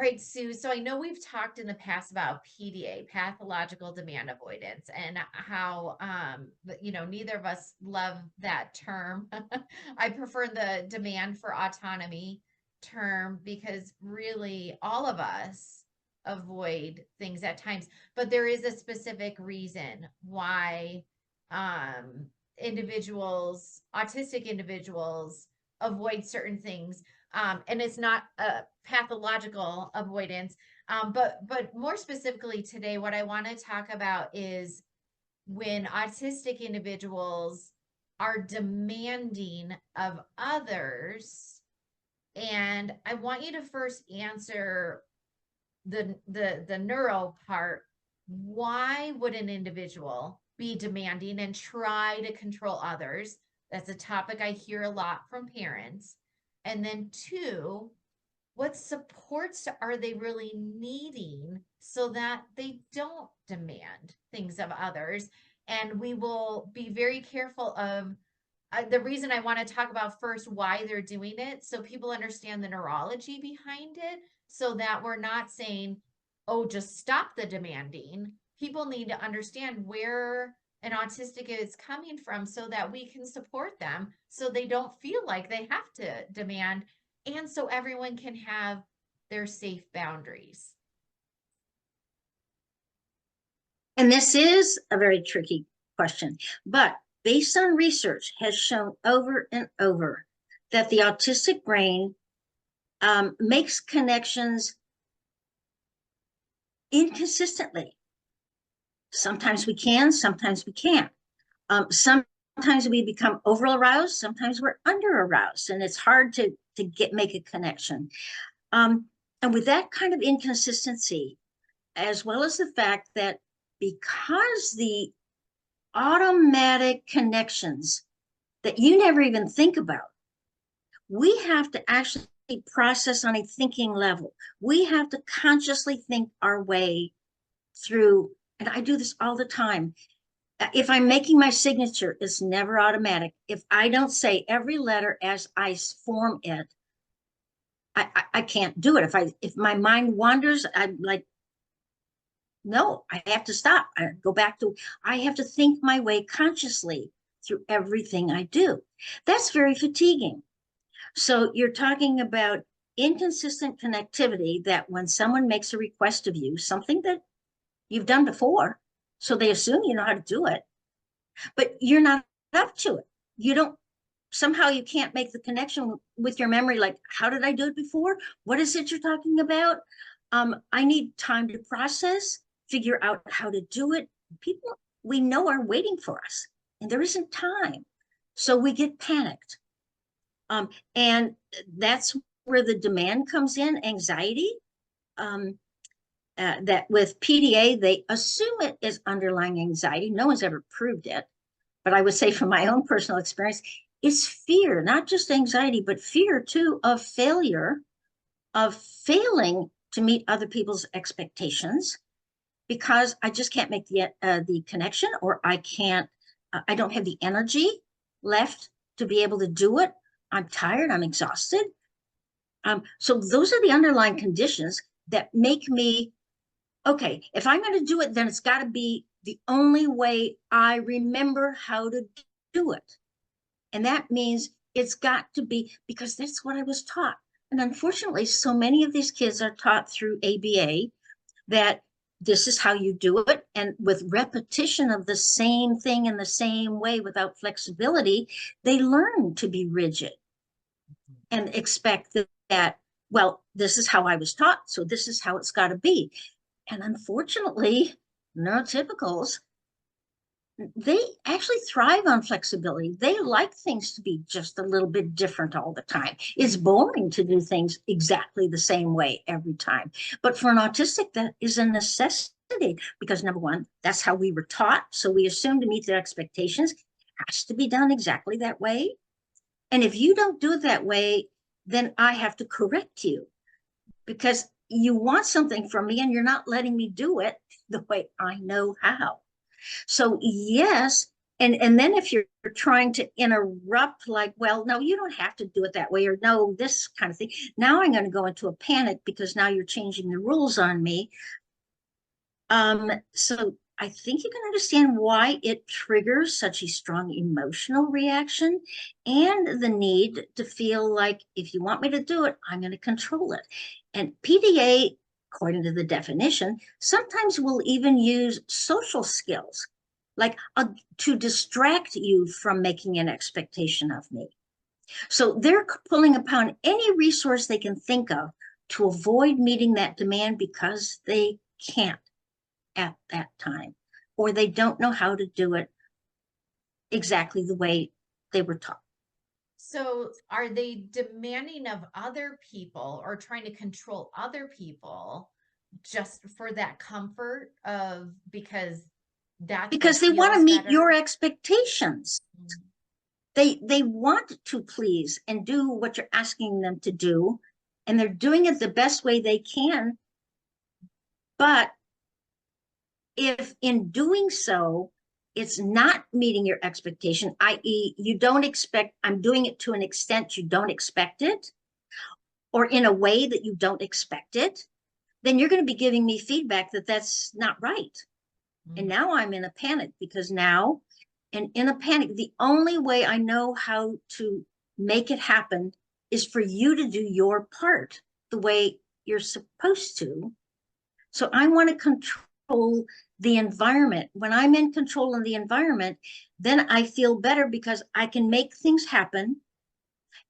All right, Sue. So I know we've talked in the past about PDA, pathological demand avoidance, and how neither of us love that term. I prefer the demand for autonomy term because really all of us avoid things at times, but there is a specific reason why autistic individuals avoid certain things. And it's not a pathological avoidance. But more specifically today, what I want to talk about is when autistic individuals are demanding of others. And I want you to first answer the neuro part. Why would an individual be demanding and try to control others? That's a topic I hear a lot from parents. And then two, what supports are they really needing so that they don't demand things of others? And we will be very careful of the reason I want to talk about first why they're doing it so people understand the neurology behind it, so that we're not saying, oh, just stop the demanding. People need to understand where an autistic is coming from so that we can support them so they don't feel like they have to demand, and so everyone can have their safe boundaries. And this is a very tricky question, but based on research has shown over and over that the autistic brain makes connections inconsistently. Sometimes we can, sometimes we can't. Sometimes we become over aroused, sometimes we're under aroused, and it's hard to make a connection. And with that kind of inconsistency, as well as the fact that because the automatic connections that you never even think about, we have to actually process on a thinking level. We have to consciously think our way through, and I do this all the time. If I'm making my signature, it's never automatic. If I don't say every letter as I form it, I can't do it. If my mind wanders, I'm like, no, I have to stop. I have to think my way consciously through everything I do. That's very fatiguing. So you're talking about inconsistent connectivity, that when someone makes a request of you, something that you've done before, so they assume you know how to do it, but you're not up to it. Somehow you can't make the connection with your memory, like, how did I do it before? What is it you're talking about? I need time to process, figure out how to do it. People we know are waiting for us, and there isn't time. So we get panicked. And that's where the demand comes in, anxiety. That with PDA, they assume it is underlying anxiety. No one's ever proved it. But I would say from my own personal experience, it's fear, not just anxiety, but fear too of failure, of failing to meet other people's expectations, because I just can't make the connection, or I don't have the energy left to be able to do it. I'm tired, I'm exhausted. So those are the underlying conditions that make me, okay, if I'm going to do it, then it's got to be the only way I remember how to do it. And that means it's got to be, because that's what I was taught. And unfortunately, so many of these kids are taught through ABA that this is how you do it. And with repetition of the same thing in the same way without flexibility, they learn to be rigid and expect that, well, this is how I was taught, so this is how it's got to be. And unfortunately, neurotypicals, they actually thrive on flexibility. They like things to be just a little bit different all the time. It's boring to do things exactly the same way every time. But for an autistic, that is a necessity, because number one, that's how we were taught. So we assume to meet their expectations, it has to be done exactly that way. And if you don't do it that way, then I have to correct you, because you want something from me and you're not letting me do it the way I know how. So yes, And then if you're trying to interrupt, like, well, no, you don't have to do it that way, or no, this kind of thing. Now I'm going to go into a panic because now you're changing the rules on me. So I think you can understand why it triggers such a strong emotional reaction and the need to feel like if you want me to do it, I'm going to control it. And PDA, according to the definition, sometimes will even use social skills, like to distract you from making an expectation of me. So they're pulling upon any resource they can think of to avoid meeting that demand because they can't at that time, or they don't know how to do it exactly the way they were taught. So are they demanding of other people or trying to control other people just for that comfort of because that's what Because they want to feels meet your better? expectations. Mm. They want to please and do what you're asking them to do, and they're doing it the best way they can. But if in doing so, it's not meeting your expectation, i.e., you don't expect, I'm doing it to an extent you don't expect it, or in a way that you don't expect it, then you're going to be giving me feedback that that's not right. And Mm. now I'm in a panic because now, and in a panic, the only way I know how to make it happen is for you to do your part the way you're supposed to. So I want to control the environment. When I'm in control of the environment, then I feel better because I can make things happen.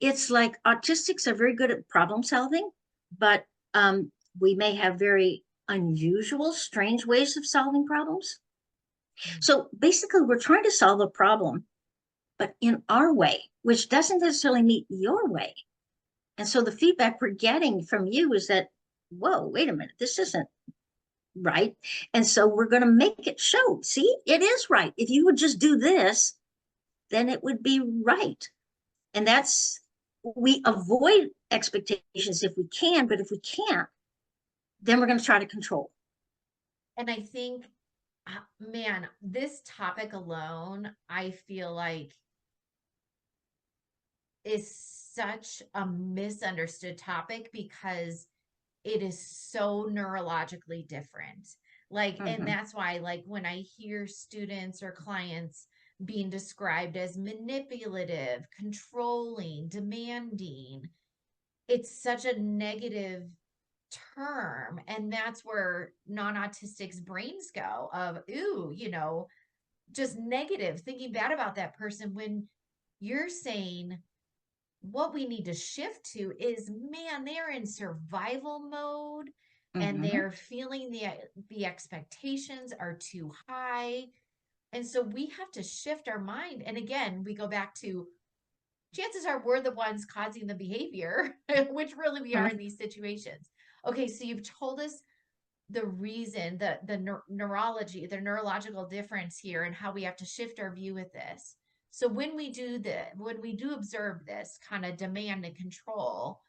It's like autistics are very good at problem solving, but we may have very unusual, strange ways of solving problems. Mm. So basically, we're trying to solve a problem, but in our way, which doesn't necessarily meet your way. And so the feedback we're getting from you is that, whoa, wait a minute, this isn't right. And so we're going to make it show. See, it is right. If you would just do this, then it would be right. And that's, we avoid expectations if we can, but if we can't, then we're going to try to control. And I think, man, this topic alone, I feel like is such a misunderstood topic because it is so neurologically different. Like, and Mm-hmm. that's why, like, when I hear students or clients being described as manipulative, controlling, demanding, it's such a negative term. And that's where non autistics' brains go of, ooh, just negative, thinking bad about that person when you're saying, what we need to shift to is, man, they're in survival mode and Mm-hmm. they're feeling the expectations are too high. And so we have to shift our mind. And again, we go back to, chances are we're the ones causing the behavior, which really we are in these situations. Okay, so you've told us the reason, the neurology, the neurological difference here, and how we have to shift our view with this. So when we do observe this kind of demand and control,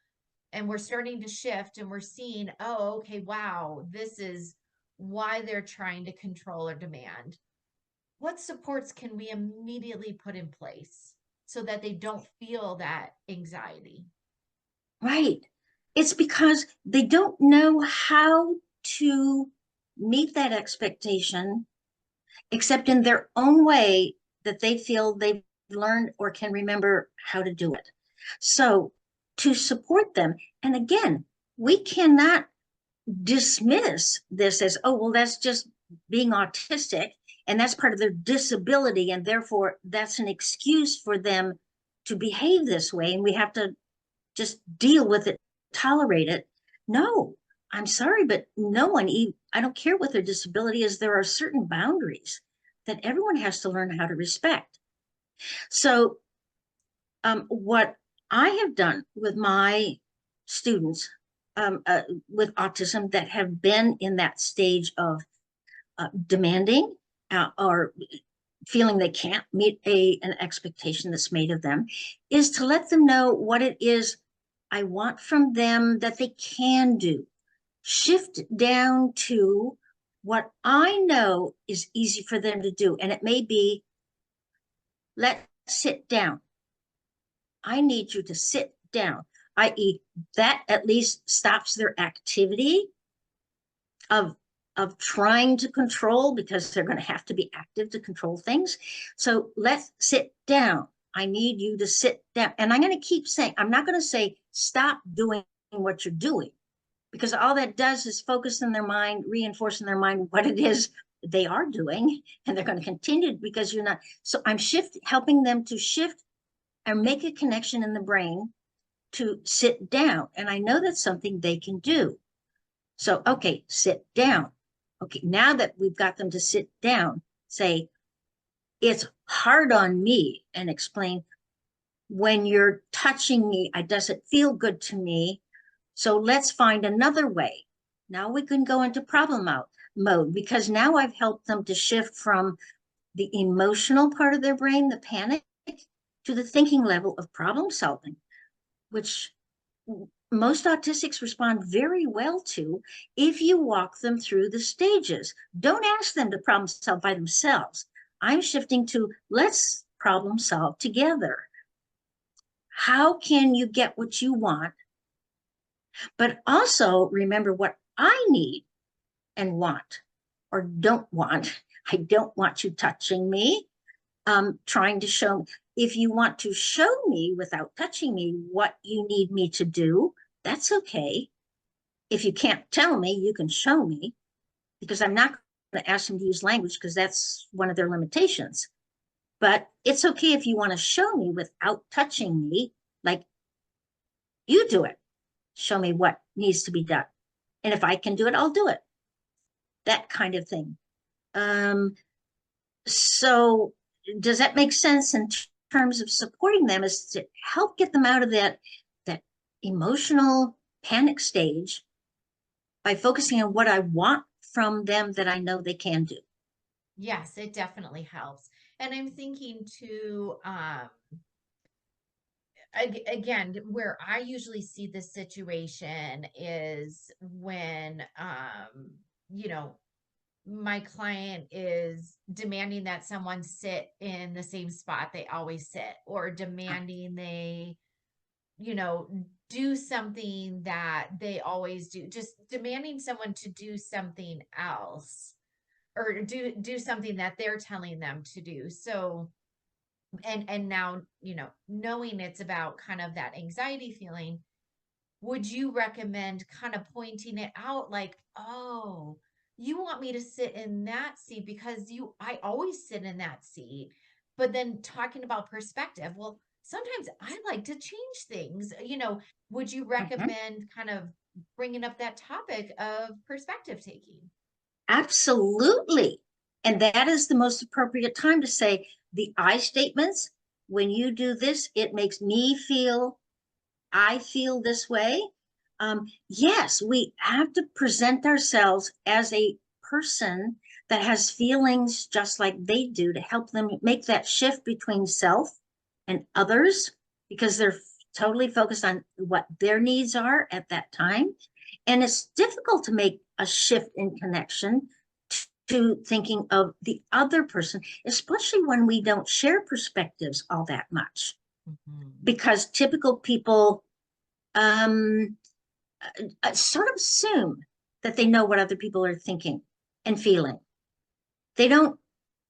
and we're starting to shift and we're seeing, oh, okay, wow, this is why they're trying to control or demand. What supports can we immediately put in place so that they don't feel that anxiety? Right. It's because they don't know how to meet that expectation except in their own way that they feel they've learned or can remember how to do it. So to support them, and again, we cannot dismiss this as, oh, well, that's just being autistic and that's part of their disability. And therefore, that's an excuse for them to behave this way. And we have to just deal with it, tolerate it. No, I'm sorry, but no one, I don't care what their disability is, there are certain boundaries that everyone has to learn how to respect. So, what I have done with my students with autism that have been in that stage of demanding or feeling they can't meet an expectation that's made of them is to let them know what it is I want from them that they can do. Shift down to what I know is easy for them to do. And it may be let's sit down. I need you to sit down, i.e., that at least stops their activity of trying to control, because they're going to have to be active to control things. So let's sit down. I need you to sit down. And I'm going to keep saying, I'm not going to say stop doing what you're doing, because all that does is focus in their mind, reinforce in their mind what it is they are doing, and they're going to continue because you're not. So I'm helping them to shift and make a connection in the brain to sit down. And I know that's something they can do. So, okay, sit down. Okay, now that we've got them to sit down, say, it's hard on me, and explain, when you're touching me, it doesn't feel good to me. So let's find another way. Now we can go into problem mode, because now I've helped them to shift from the emotional part of their brain, the panic, to the thinking level of problem solving, which most autistics respond very well to if you walk them through the stages. Don't ask them to problem solve by themselves. I'm shifting to, let's problem solve together. How can you get what you want? But also remember what I need and want or don't want. I don't want you touching me, trying to show. If you want to show me without touching me what you need me to do, that's okay. If you can't tell me, you can show me, because I'm not going to ask them to use language, because that's one of their limitations. But it's okay if you want to show me without touching me, like, you do it. Show me what needs to be done. And if I can do it, I'll do it. That kind of thing. So does that make sense in terms of supporting them, is to help get them out of that emotional panic stage by focusing on what I want from them that I know they can do. Yes, it definitely helps. And I'm thinking too, again, where I usually see this situation is when, you know, my client is demanding that someone sit in the same spot they always sit, or demanding they, you know, do something that they always do, just demanding someone to do something else, or do something that they're telling them to do. So, and now, you know, knowing it's about kind of that anxiety feeling, would you recommend kind of pointing it out, like, oh, you want me to sit in that seat because I always sit in that seat, but then talking about perspective, well, sometimes I like to change things, you know, would you Mhm. recommend kind of bringing up that topic of perspective taking? Absolutely. And that is the most appropriate time to say the I statements. When you do this, it makes me feel, I feel this way. Yes, we have to present ourselves as a person that has feelings just like they do, to help them make that shift between self and others, because they're totally focused on what their needs are at that time. And it's difficult to make a shift in connection to thinking of the other person, especially when we don't share perspectives all that much, Mhm. because typical people um, sort of assume that they know what other people are thinking and feeling. They don't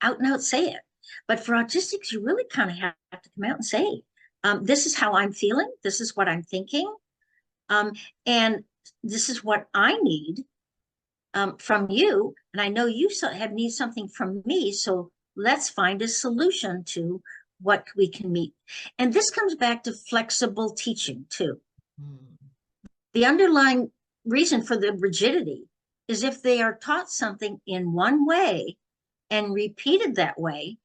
out and out say it. But for autistics, you really kind of have to come out and say, this is how I'm feeling. This is what I'm thinking. Um, and this is what I need from you. And I know you have need something from me. So let's find a solution to what we can meet. And this comes back to flexible teaching too. Mhm. The underlying reason for the rigidity is if they are taught something in one way and repeated that way,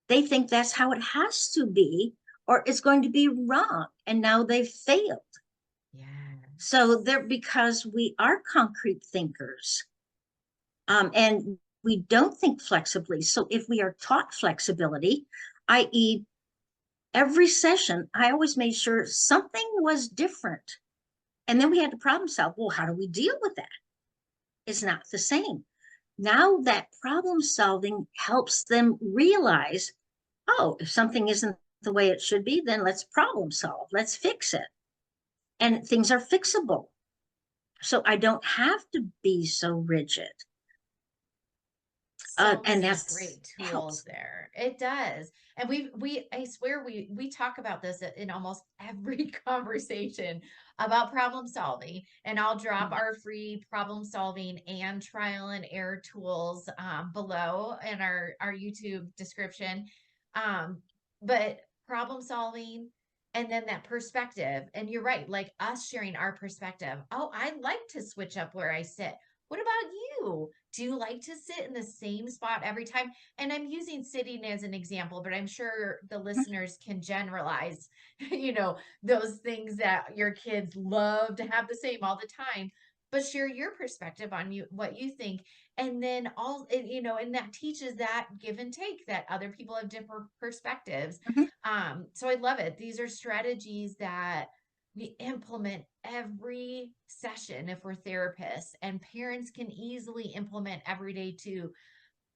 they think that's how it has to be, or it's going to be wrong. And now they've failed. So Yes. they're, because we are concrete thinkers, and we don't think flexibly. So if we are taught flexibility, i.e., every session, I always made sure something was different. And then we had to problem solve. Well, how do we deal with that? It's not the same. Now that problem solving helps them realize Oh, if something isn't the way it should be, then let's problem solve. Let's fix it. And things are fixable. So I don't have to be so rigid. So And many that's great tools helps. there. It does. And I swear we talk about this in almost every conversation about problem solving. And I'll drop our free problem solving and trial and error tools below in our YouTube description. Um, but problem solving and then that perspective. And you're right, like us sharing our perspective. Oh, I like to switch up where I sit. What about you? Do you like to sit in the same spot every time? And I'm using sitting as an example, but I'm sure the listeners can generalize, those things that your kids love to have the same all the time. But share your perspective on what you think. And then and that teaches that give and take that other people have different perspectives. Mhm. So I love it. These are strategies that we implement every session if we're therapists, and parents can easily implement every day too.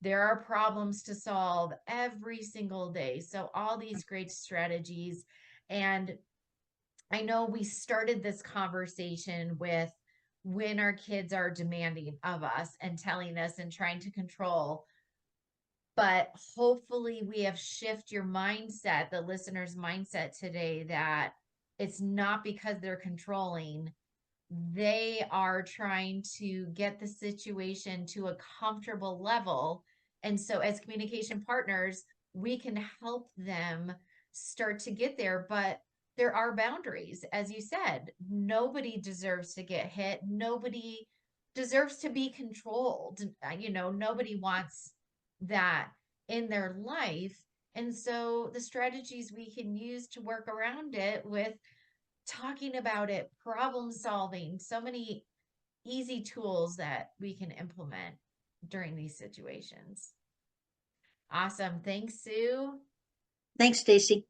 There are problems to solve every single day. So all these great strategies. And I know we started this conversation with when our kids are demanding of us and telling us and trying to control, but hopefully we have shift your mindset, the listener's mindset today, that it's not because they're controlling, they are trying to get the situation to a comfortable level. And so, as communication partners, we can help them start to get there. But there are boundaries. As you said, nobody deserves to get hit. Nobody deserves to be controlled. Nobody wants that in their life. And so, the strategies we can use to work around it with talking about it, problem solving, so many easy tools that we can implement during these situations. Awesome. Thanks, Sue. Thanks, Stacy.